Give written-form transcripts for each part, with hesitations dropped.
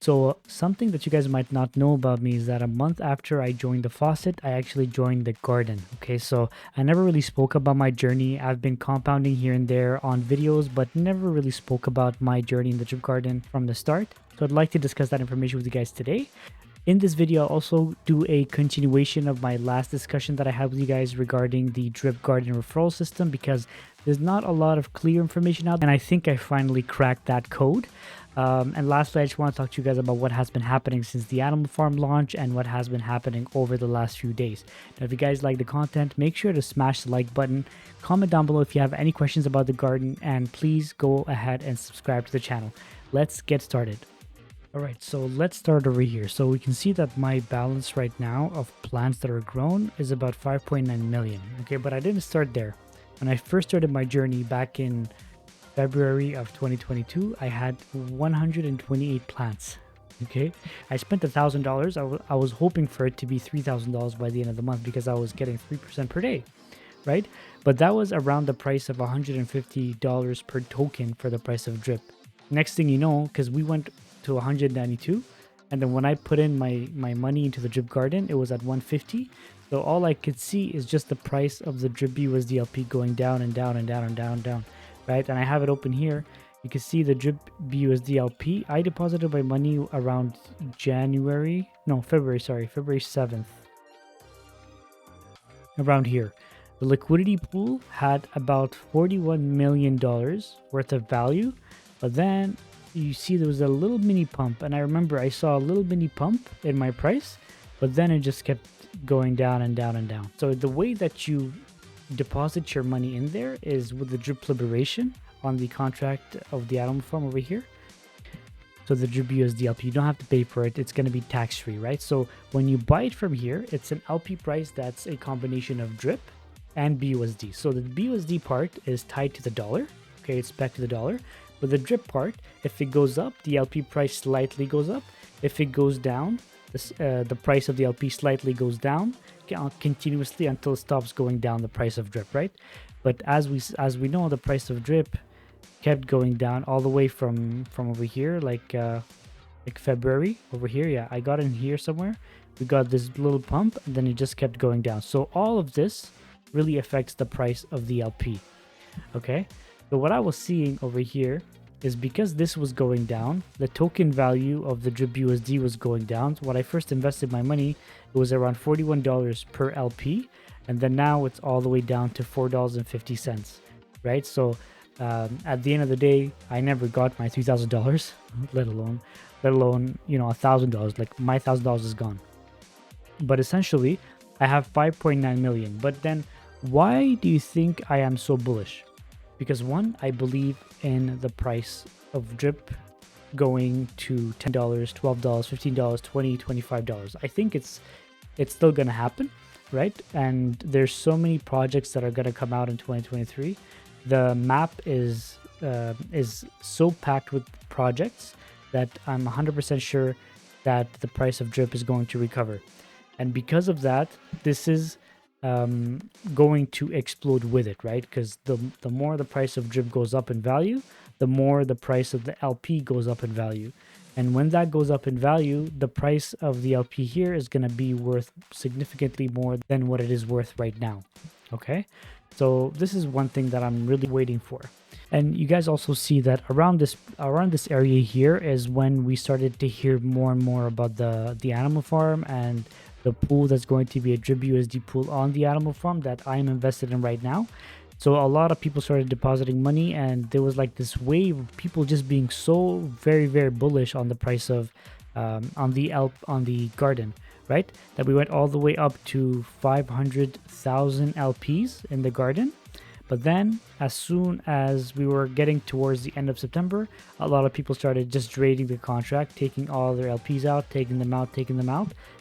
So something that you guys might not know about me is that a month after I joined the faucet, I actually joined the garden. Okay, so I never really spoke about my journey. I've been compounding here and there on videos, but never really spoke about my journey in the drip garden from the start. So I'd like to discuss that information with you guys today. In this video, I'll also do a continuation of my last discussion that I had with you guys regarding the drip garden referral system, because there's not a lot of clear information out there, and I think I finally cracked that code. And lastly, I just want to talk to you guys about what has been happening since the Animal Farm launch and what has been happening over the last few days. Now, if you guys like the content, make sure to smash the like button, comment down below if you have any questions about the garden, and please go ahead and subscribe to the channel. Let's get started. Alright, so let's start over here. So we can see that my balance right now of plants that are grown is about 5.9 million. Okay, but I didn't start there. When I first started my journey back in February of 2022, I had 128 plants. Okay, I spent $1,000. I was hoping for it to be $3,000 by the end of the month because I was getting 3% per day, right? But that was around the price of $150 per token for the price of drip. Next thing you know, because we went to 192, and then when I put in my money into the drip garden, it was at 150. So all I could see is just the price of the drip BUSD LP going down and down and down and down and down, right? And I have it open here. You can see the drip BUSD LP. I deposited my money around February 7th, around here. The liquidity pool had about $41 million worth of value, but then you see there was a little mini pump, and I remember I saw a little mini pump in my price, but then it just kept going down and down and down. So the way that you deposit your money in there is with the drip liberation on the contract of the Animal Farm over here. So the drip BUSD LP, you don't have to pay for it. It's going to be tax free, right? So when you buy it from here, it's an LP price that's a combination of drip and BUSD. So the BUSD part is tied to the dollar. Okay, it's back to the dollar. But the drip part, if it goes up, the LP price slightly goes up. If it goes down, the price of the LP slightly goes down continuously until it stops going down, the price of drip, right? But as we know, the price of drip kept going down all the way from over here, like February over here. Yeah, I got in here somewhere. We got this little pump, and then it just kept going down. So all of this really affects the price of the LP. Okay. So what I was seeing over here is because this was going down, the token value of the drip BUSD was going down. So when I first invested my money, it was around $41 per LP, and then now it's all the way down to $4.50, right? So at the end of the day, I never got my $3,000, let alone $1,000. Like my $1,000 is gone. But essentially, I have 5.9 million. But then, why do you think I am so bullish? Because one, I believe in the price of drip going to $10, $12, $15, $20, $25. I think it's still going to happen, right? And there's so many projects that are going to come out in 2023. The map is so packed with projects that I'm 100% sure that the price of drip is going to recover. And because of that, this is going to explode with it, right? Because the more the price of drip goes up in value, the more the price of the LP goes up in value. And when that goes up in value, the price of the LP here is going to be worth significantly more than what it is worth right now. Okay, so this is one thing that I'm really waiting for. And you guys also see that around this area here is when we started to hear more and more about the Animal Farm and the pool that's going to be a drip BUSD pool on the Animal Farm that I'm invested in right now. So a lot of people started depositing money, and there was like this wave of people just being so very, very bullish on the price of on the garden, right? That we went all the way up to 500,000 LPs in the garden. But then as soon as we were getting towards the end of September, a lot of people started just trading the contract, taking all their LPs out, taking them out,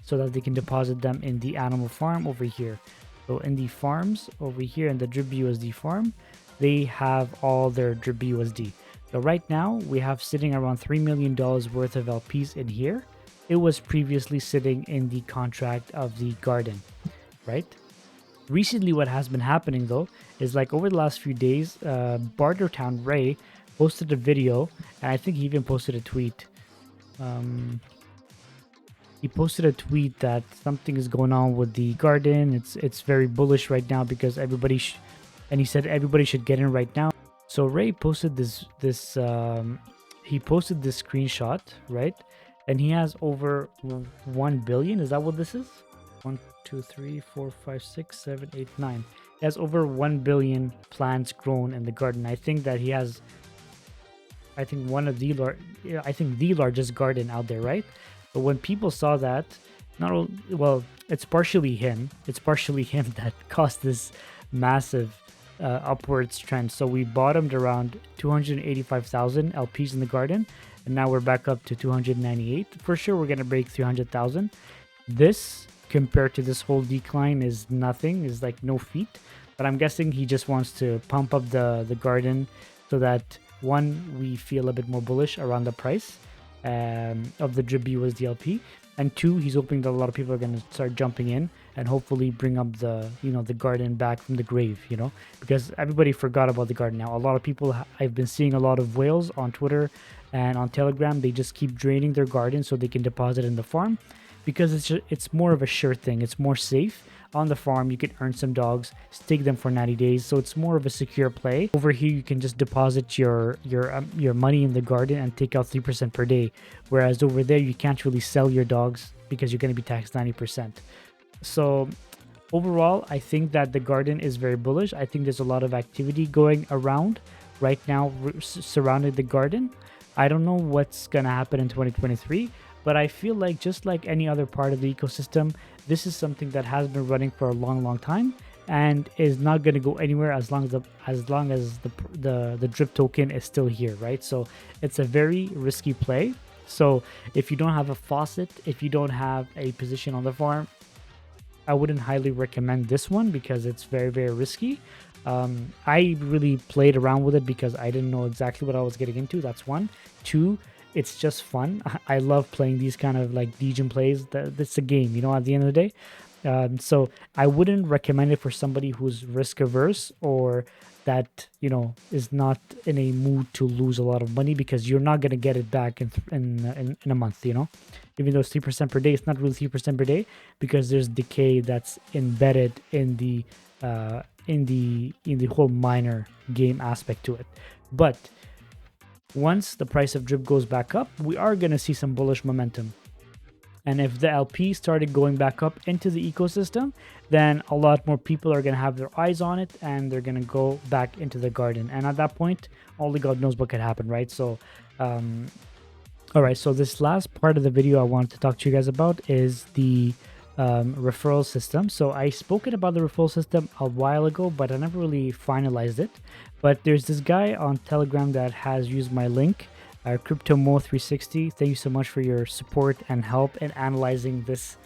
so that they can deposit them in the Animal Farm over here. So in the farms over here in the drip BUSD farm, they have all their drip BUSD. So right now we have sitting around $3 million worth of LPs in here. It was previously sitting in the contract of the garden, right? Recently, what has been happening though is like over the last few days, Bartertown Ray posted a video, and I think he even posted a tweet He posted a tweet that something is going on with the garden. It's very bullish right now because and he said everybody should get in right now. So Ray posted he posted this screenshot, right? And he has over 1 billion. Is that what this is? 1, 2, 3, 4, 5, 6, 7, 8, 9. He has over 1 billion plants grown in the garden. I think that he has, I think the largest garden out there, right? But when people saw that, well, it's partially him. It's partially him that caused this massive upwards trend. So we bottomed around 285,000 LPs in the garden, and now we're back up to 298. For sure, we're gonna break 300,000. This compared to this whole decline is nothing. Is like no feat. But I'm guessing he just wants to pump up the garden so that one, we feel a bit more bullish around the price of the drip USD LP, and two, he's hoping that a lot of people are going to start jumping in and hopefully bring up the garden back from the grave, because everybody forgot about the garden now. A lot of people, I've been seeing a lot of whales on Twitter and on Telegram, they just keep draining their garden so they can deposit in the farm, because it's more of a sure thing. It's more safe. On the farm, you can earn some dogs, stake them for 90 days, so it's more of a secure play. Over here, you can just deposit your money in the garden and take out 3% per day, whereas over there, you can't really sell your dogs because you're going to be taxed 90%. So overall, I think that the garden is very bullish. I think there's a lot of activity going around right now surrounding the garden. I don't know what's going to happen in 2023, but I feel like just like any other part of the ecosystem, this is something that has been running for a long time and is not going to go anywhere as long as the drip token is still here, right? So it's a very risky play. So if you don't have a faucet, if you don't have a position on the farm, I wouldn't highly recommend this one because it's very risky. I really played around with it because I didn't know exactly what I was getting into. That's one. Two, it's just fun. I love playing these kind of like Degen plays. It's a game, at the end of the day. So I wouldn't recommend it for somebody who's risk averse or that, is not in a mood to lose a lot of money, because you're not going to get it back in a month, Even though it's 3% per day, it's not really 3% per day because there's decay that's embedded in the whole miner game aspect to it. But once the price of drip goes back up, we are going to see some bullish momentum. And if the LP started going back up into the ecosystem, then a lot more people are going to have their eyes on it and they're going to go back into the garden. And at that point, only God knows what could happen, right? So, all right, so this last part of the video I wanted to talk to you guys about is the referral system. So I spoken about the referral system a while ago, but I never really finalized it. But there's this guy on Telegram that has used my link, CryptoMo360. Thank you so much for your support and help in analyzing this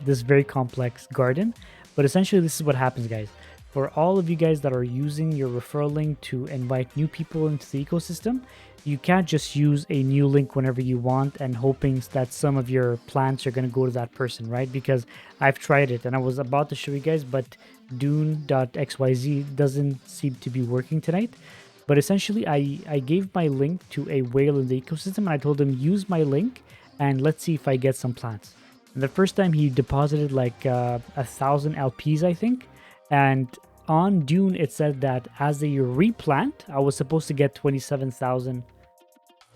this very complex garden. But essentially, this is what happens, guys. For all of you guys that are using your referral link to invite new people into the ecosystem, you can't just use a new link whenever you want and hoping that some of your plants are going to go to that person, right? Because I've tried it and I was about to show you guys, but Dune.xyz doesn't seem to be working tonight. But essentially, I gave my link to a whale in the ecosystem and I told him, use my link and let's see if I get some plants. And the first time he deposited like 1,000 LPs, I think. And on Dune, it said that as a replant, I was supposed to get 27,000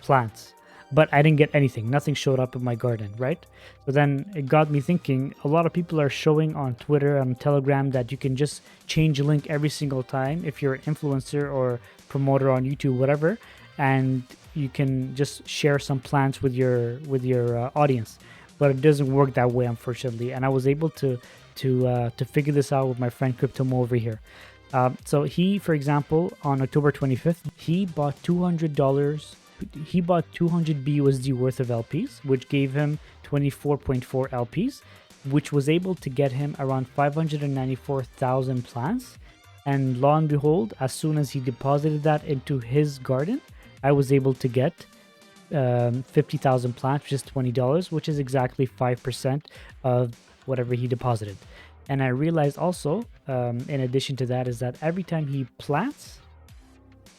plants, but I didn't get anything. Nothing showed up in my garden, right? So then it got me thinking, a lot of people are showing on Twitter and Telegram that you can just change a link every single time if you're an influencer or promoter on YouTube, whatever, and you can just share some plants with your audience. But it doesn't work that way, unfortunately. And I was able to figure this out with my friend CryptoMo over here. So he, for example, on October 25th, he bought $200. He bought 200 BUSD worth of LPs, which gave him 24.4 LPs, which was able to get him around 594,000 plants. And lo and behold, as soon as he deposited that into his garden, I was able to get 50,000 plants, which is $20, which is exactly 5% of whatever he deposited. And I realized also, in addition to that, is that every time he plants,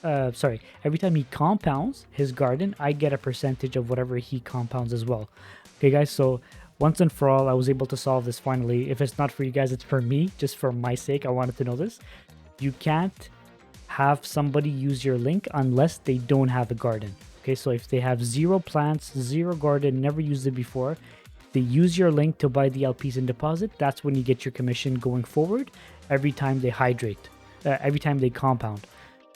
every time he compounds his garden, I get a percentage of whatever he compounds as well. Okay, guys, so once and for all, I was able to solve this finally. If it's not for you guys, it's for me, just for my sake. I wanted to know this. You can't have somebody use your link unless they don't have a garden. Okay, so if they have 0 plants, 0 garden, never used it before, they use your link to buy the LPs and deposit, that's when you get your commission going forward every time they hydrate, every time they compound.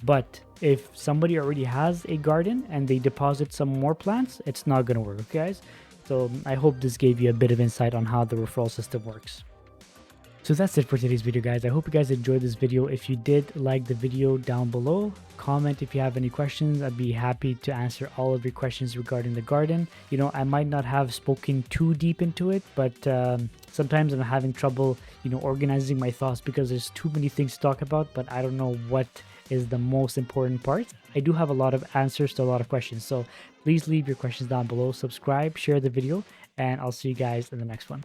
But if somebody already has a garden and they deposit some more plants, it's not going to work, okay, guys? So I hope this gave you a bit of insight on how the referral system works. So that's it for today's video, guys. I hope you guys enjoyed this video. If you did, like the video down below. Comment if you have any questions. I'd be happy to answer all of your questions regarding the garden. You know, I might not have spoken too deep into it, but sometimes I'm having trouble, you know, organizing my thoughts because there's too many things to talk about, but I don't know what is the most important part. I do have a lot of answers to a lot of questions. So please leave your questions down below, subscribe, share the video, and I'll see you guys in the next one.